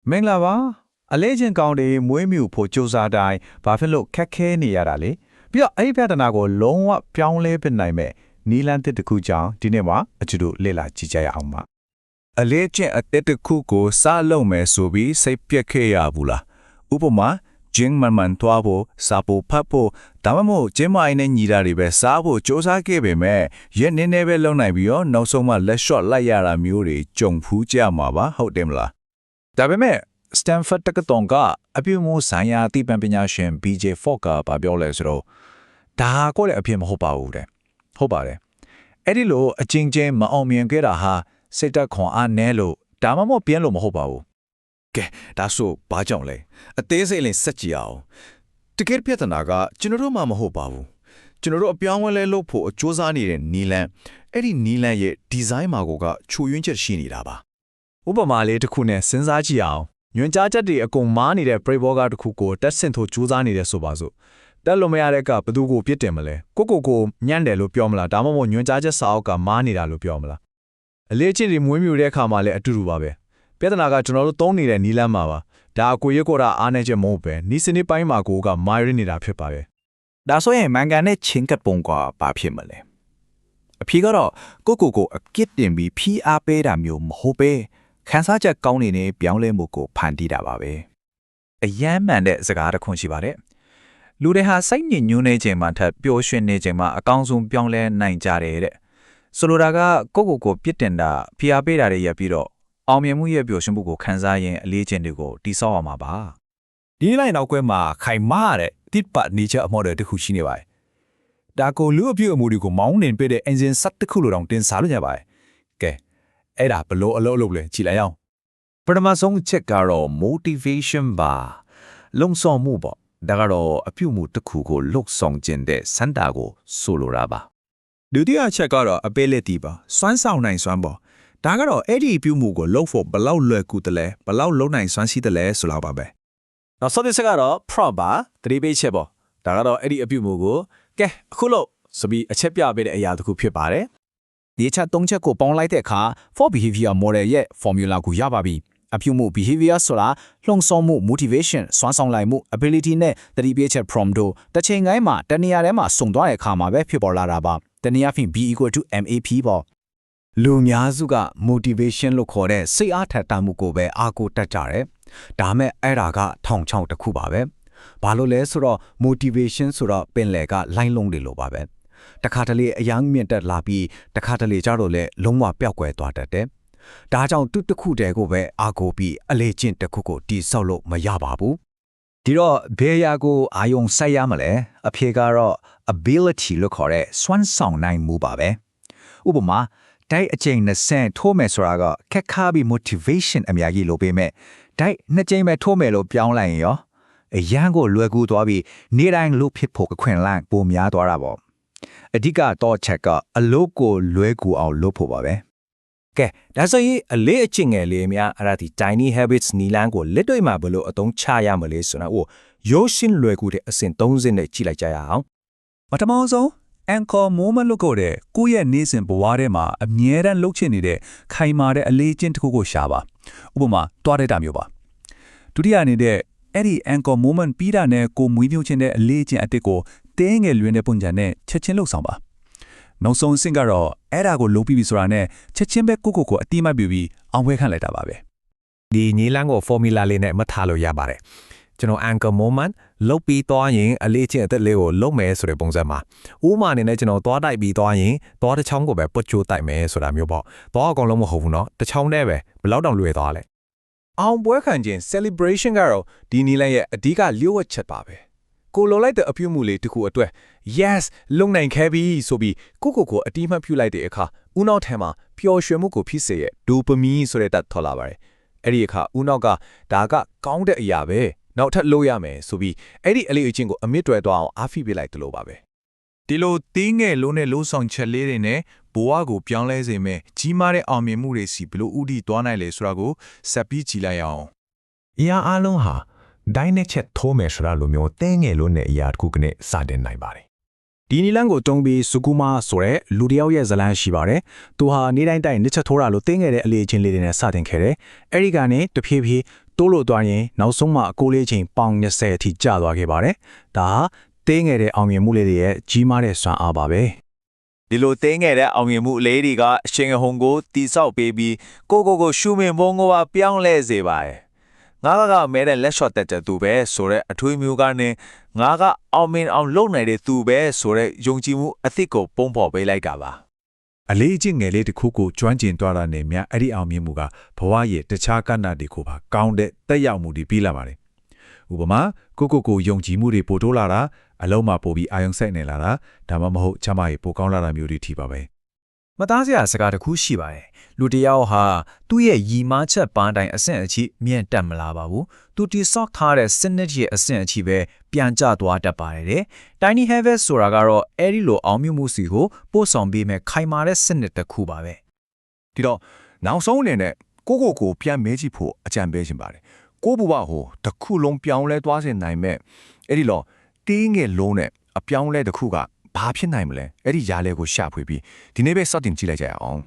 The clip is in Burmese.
မင်္ဂလာပါအလေးချင်းကောင်းတွေမွေးမြူဖို့ကြိုးစားတိုင်းဘာဖြစ်လို့ခက်ခဲနေရတာလဲပြီးတော့အဲ့ဒီပြဿနာကိုလုံးဝပြောင်းလဲပြနိုင်မဲ့နီလန်တစ်တစ်ခုကြောင့်ဒီနေ့မှာအကျတို့လေ့လာကြည့်ကြရအောင်ပါအလေးချင်းအတစ်တစ်ခုကိုစလုပ်မယ်ဆိုပြီးစိတ်ပြက်ခဲ့ရဘူးလားဥပမာဂျင်းမန်တွားဖို့စာဖို့ဖတ်ဖို့ဒါမှမဟုတ်ဂျင်းမိုင်းနဲ့ညီတာတွေပဲစားဖို့စ조사ခဲ့ပေမဲ့ရက်နည်းနည်းပဲလုံနိုင်ပြီးတော့နောက်ဆုံးမှလက်လျှော့လိုက်ရတာမျိုးတွေကြုံဖူးကြမှာပါဟုတ်တယ်မလားဒါပေမဲ့Stanford တက္ကသိုလ်ကအပြုအမူဆိုင်ရာသိပ္ပံပညာရှင် BJ Fogg ကပြောလဲဆိုတော့ဒါကိုလည်းအဖြစ်မဟုတ်ပါဘူးတဲ့ဟုတ်ပါတယ်အဲ့ဒီလိုအချင်းချင်းမအောင်မြင်ခဲ့တာဟာစိတ်သက်ခွန်အားနည်းလို့ဒါမှမဟုတ်ပြင်းလို့မဟုတ်ပါဘူးကဲဒါဆိုဘာကြောင့်လဲအသေးစိတ်လေးစက်ကြည့်အောင်တကယ်ပြဿနာကကျွန်တော်တို့မှမဟုတ်ပါဘူးကျွန်တော်တို့အပြောင်းအလဲလုပ်ဖို့အစူးစမ်းနေတဲ့နီလန်အဲ့ဒီနီလန်ရဲ့ဒီဇိုင်းမှာကချူယွင်းချက်ရှိနေတာပါဥပမာလေးတစ်ခုနဲ့စဉ်းစားကြည့်အောင်ညွန်ကြားချက်တွေအကုန်မားနေတဲ့ playbook တစ်ခုကိုတက်ဆင့်ထိုးစူးစမ်းနေတယ်ဆိုပါစို့တက်လို့မရတဲ့ကဘယ်သူကိုပြစ်တင်မလဲကိုညံ့တယ်လို့ပြောမလားဒါမှမဟုတ်ညွန်ကြားချက်စာအုပ်ကမားနေတာလို့ပြောမလားအလေးချင်းတွေမွေးမြူတဲ့အခါမှာလည်းအတူတူပါပဲပြဿနာကကျွန်တော်တို့သုံးနေတဲ့နီလန်းမှာပါဒါကိုရက်ကိုတာအားနေချက်မဟုတ်ပဲနီးစနစ်ပိုင်းမှာကိုကမာရနေတာဖြစ်ပါပဲဒါဆိုရင်မန်ကန်နဲ့ချင်းကပ်ပုံကဘာဖြစ်မလဲအဖြေကတော့ကိုအကစ်တင်ပြီးဖီးအားပေးတာမျိုးမဟုတ်ပဲခန်းစားချက်ကောင်းနေနေပြောင်းလဲမှုကိုဖန်တီးတာပါပဲအယမ်းမှန်တဲ့စကားတစ်ခွန်းရှိပါတယ်လူတွေဟာစိတ်ညစ်ညူးနေချိန်မှာထပ်ပျော်ရွှင်နေချိန်မှာအကောင်းဆုံးပြောင်းလဲနိုင်ကြတယ်တဲ့ဆိုလိုတာကကိုပြစ်တင်တာဖိအားပေးတာတွေရပ်ပြီးတော့အောင်မြင်မှုရဲ့ပျော်ရွှင်မှုကိုခံစားရင်အလေးချင်းတွေကိုတိဆောက်အောင်ပါဒီလိုက်နောက်ကွဲမှာခိုင်မာတဲ့တစ်ပတ်နေချက်အမော်တွေတစ်ခုရှိနေပါတယ်ဒါကိုလူအပြုအမူတွေကိုမောင်းနှင်ပေးတဲ့ engine စက်တစ်ခုလိုတောင်တင်စားလို့ရပါတယ်ကဲအဲ့ဒါဘလို့အလုပ်လုပ်လဲကြည့်လိုက်အောင်ပထမဆုံးချက်ကတော့ motivation ပါလုံဆောင်မှုပေါ့ဒါကတော့အပြုမှုတစ်ခုကိုလှုပ်ဆောင်ခြင်းတဲ့စန္ဒာကိုဆိုလိုတာပါဒုတိယချက်ကတော့ ability ပါစွမ်းဆောင်နိုင်စွမ်းပေါ့ဒါကတော့အဲ့ဒီပြုမှုကိုလှုပ်ဖို့ဘလောက်လွယ်ကူတယ်လဲဘလောက်လုံနိုင်စွမ်းရှိတယ်လဲဆိုတော့ပါပဲနောက်ဆုံးတစ်ချက်ကတော့ prop ပါသတိပေးချက်ပေါ့ဒါကတော့အဲ့ဒီအပြုမှုကိုကဲအခုလို့ဆိုပြီးအချက်ပြပေးတဲ့အရာတစ်ခုဖြစ်ပါတယ်ဒီချက်၃ချက်ကိုပေါင်းလိုက်တဲ့အခါ for behavior model ရဲ့ formula ကိုရပါပြီအပြုမှု behavior ဆိုတာလှုံ့ဆော်မှု motivation စွမ်းဆောင်နိုင်မှု ability နဲ့သတိပေးချက် prompt တို့တစ်ချိန်တိုင်းမှာတနေရာထဲမှာစုံသွားတဲ့အခါမှာပဲဖြစ်ပေါ်လာတာပါတနည်းအားဖြင့် b = map ပေါ့လူများစုက motivation လို့ခေါ်တဲ့စိတ်အားထက်သန်မှုကိုပဲအားကိုးတတ်ကြတယ်ဒါမဲ့အဲ့ဒါကထောင်ချောင်းတစ်ခုပါပဲဘာလို့လဲဆိုတော့ motivation ဆိုတော့ပင်လယ်ကလိုင်းလုံးတွေလိုပါပဲတခါတလေအယမ်းမြင့်တက်လာပြီးတခါတလေကျတော့လည်းလုံးဝပျောက်ကွယ်သွားတတ်တယ်။ဒါကြောင့်တစ်ခုတည်းကိုပဲအားကိုးပြီးအလေးချင်းတစ်ခုကိုတိဆောက်လို့မရပါဘူး။ဒီတော့ဘယ်ရာကိုအာယုံစိုက်ရမလဲအဖြေကတော့ ability လို့ခေါ်တဲ့စွမ်းဆောင်နိုင်မှုပါပဲ။ဥပမာတိုက်အချိန်20ထိုးမယ်ဆိုတာကခက်ခါပြီး motivation အများကြီးလိုပေးမဲ့တိုက်2ချိန်ပဲထိုးမယ်လို့ပြောင်းလိုက်ရင်ရောအရန်ကိုလွယ်ကူသွားပြီးနေတိုင်းလို့ဖြစ်ဖို့ခွင့်လန့်ပိုများသွားတာပေါ့အဓိကတော့ချက်ကအလုပ်ကိုလွဲကူအောင်လုပ်ဖို့ပါပဲကဲဒါဆိုရင်အလေးအကျင့်ငယ်လေးများအဲ့ဒါဒီ tiny habits နီလန်းကိုလက်တွေ့မှာဘယ်လိုအသုံးချရမလဲဆိုတာကိုရိုးရှင်းလွယ်ကူတဲ့အဆင့်30နဲ့ကြည့်လိုက်ကြရအောင်ပထမဆုံး anchor moment လို့ခေါ်တဲ့ကိုယ့်ရဲ့နေ့စဉ်ဘဝထဲမှာအမြဲတမ်းလှုပ်ချင်နေတဲ့ခိုင်မာတဲ့အလေးအကျင့်တစ်ခုကိုရှာပါဥပမာတွားတဲ့တာမျိုးပါဒုတိယအနေနဲ့အဲ့ဒီ anchor moment ပြီးတာနဲ့ကိုမွေးမြူခြင်းတဲ့အလေးအကျင့်အတစ်ကိုတင်းငယ်လွင်တဲ့ပုံစံနဲ့ချက်ချင်းလှုပ်ဆောင်ပါနောက်ဆုံးအဆင့်ကတော့အဲ့ဒါကိုလုံးပြီးပြီဆိုတာနဲ့ချက်ချင်းပဲကိုအတိမတ်ပြပြီးအောင်ပွဲခံလိုက်တာပါပဲဒီညီလန်းကို formula လေးနဲ့မှတ်ထားလို့ရပါတယ်ကျွန်တော် anchor moment လုတ်ပြီးသွားရင်အလေးချင်းအသက်လေးကိုလုံးမယ်ဆိုတဲ့ပုံစံမှာဥမာအနေနဲ့ကျွန်တော်သွားတိုက်ပြီးသွားရင်သွားတစ်ချောင်းကိုပဲပုတ်ချိုးတိုက်မယ်ဆိုတာမျိုးပေါ့သွားအကောင်လုံးမဟုတ်ဘူးเนาะတစ်ချောင်းနဲ့ပဲဘယ်လောက်တောင်လွယ်သွားလဲအောင်ပွဲခံခြင်း celebration ကတော့ဒီနီလန်းရဲ့အဓိကလျှို့ဝှက်ချက်ပါပဲကိုလိုလိုက်တဲ့အပြုမှုလေးတစ်ခုအတွက် yes လုံနိုင်ခဲ့ပြီဆိုပြီးကိုအတိမတ်ပြုလိုက်တဲ့အခါဦးနောက်ထဲမှာပျော်ရွှင်မှုကိုဖြစ်စေရဲ့ dopamine ဆိုတဲ့ဓာတ်ထွက်လာပါတယ်အဲ့ဒီအခါဦးနောက်ကဒါကကောင်းတဲ့အရာပဲနောက်ထပ်လုပ်ရမယ်ဆိုပြီးအဲ့ဒီအလေးအချင်းကိုအမြင့်တွယ်သွားအောင်အားဖိပေးလိုက်တယ်လို့ပါပဲဒီလိုတင်းငယ်လုံးနဲ့လို့ဆောင်ချက်လေးတွေနဲ့ဘဝကိုပြောင်းလဲစေမယ်ကြီးမားတဲ့အောင်မြင်မှုတွေစီဘလို့ဥတီသွားနိုင်လဲဆိုတာကိုဆက်ပြီးကြည့်လိုက်အောင်အရာအလုံးဟာဒိုင်းနဲ့ချက်ထိုးမယ်ဆိုတာလိုမျိုးတင်းငယ်လို့နဲ့အရာတစ်ခုကနေစတင်နိုင်ပါတယ်ဒီနီလန်းကိုတုံးပြီးစကူမာဆိုတဲ့လူတစ်ယောက်ရဲ့ဇလန်းရှိပါတယ်သူဟာနေတိုင်းတိုင်းနှစ်ချက်ထိုးတာလို့တင်းငယ်တဲ့အလေးချင်းလေးတွေနဲ့စတင်ခဲ့တယ်အဲ့ဒီကနေတဖြည်းဖြည်း တိုးလို့သွားရင်နောက်ဆုံးမှအကိုလေးချင်းပေါင်20အထိကျသွားခဲ့ပါတယ်ဒါတင်းငယ်တဲ့အောင်မြင်မှုလေးတွေရဲ့ကြီးမားတဲ့စွမ်းအားပါပဲ ဒီလိုတင်းငယ်တဲ့အောင်မြင်မှုလေးတွေကအရှင်ဟုံကိုတိဆောက်ပေးပြီးကိုရှူမင်ဘုံကပြောင်းလဲစေပါတယ်ငါကမဲတဲ့လက်လျှော့တက်တဲ့သူပဲဆိုတဲ့အထွေးမျိုးကနေငါကအောင်မြင်အောင်လုပ်နိုင်တဲ့သူပဲဆိုတဲ့ယုံကြည်မှုအသစ်ကိုပုံဖော်ပေးလိုက်တာပါ အလေးအကျင့်ငယ်လေးတစ်ခုကိုကျွမ်းကျင်သွားတာနဲ့များအဲ့ဒီအောင်မြင်မှုကဘဝရဲ့တခြားကဏ္ဍတွေကိုပါကောင်းတဲ့တက်ရောက်မှုတွေပြီးလာပါတယ်ဥပမာကိုယုံကြည်မှုတွေပိုတိုးလာတာအလုံးမှာပိုပြီးအာယုံစိုက်နေလာတာဒါမှမဟုတ်ချမရေးပိုကောင်းလာတာမျိုးတွေထိပါပဲ မသားစရာစကားတစ်ခုရှိပါတယ်လူတစ်ယောက်ဟာသူ့ရဲ့ရီမားချက်ပန်းတိုင်းအဆင့်အချိမြင့်တက်မလာပါဘူးသူတိဆောက်ထားတဲ့စနစ်ရဲ့အဆင့်အချိပဲပြန်ကျသွားတတ်ပါတယ်တဲ့ Tiny Harvest ဆိုတာကတော့အဲ့ဒီလိုအောင်မြင်မှုစီကိုပို့ဆောင်ပေးမဲ့ခိုင်မာတဲ့စနစ်တစ်ခုပါပဲ ဒီတော့နောက်ဆုံးအနေနဲ့ကိုပြန်မဲကြည့်ဖို့အကြံပေးခြင်းပါတယ်ကိုဘဝဟိုတစ်ခုလုံးပြောင်းလဲသွားစေနိုင်မဲ့အဲ့ဒီတော့တင်းငယ်လုံးနဲ့အပြောင်းလဲတစ်ခုကဘာဖြစ်နိုင်မလဲအဲ့ဒီຢာလဲကိုရှာဖွေပြီးဒီနေ့ပဲစတင်ကြည့်လိုက်ကြရအောင်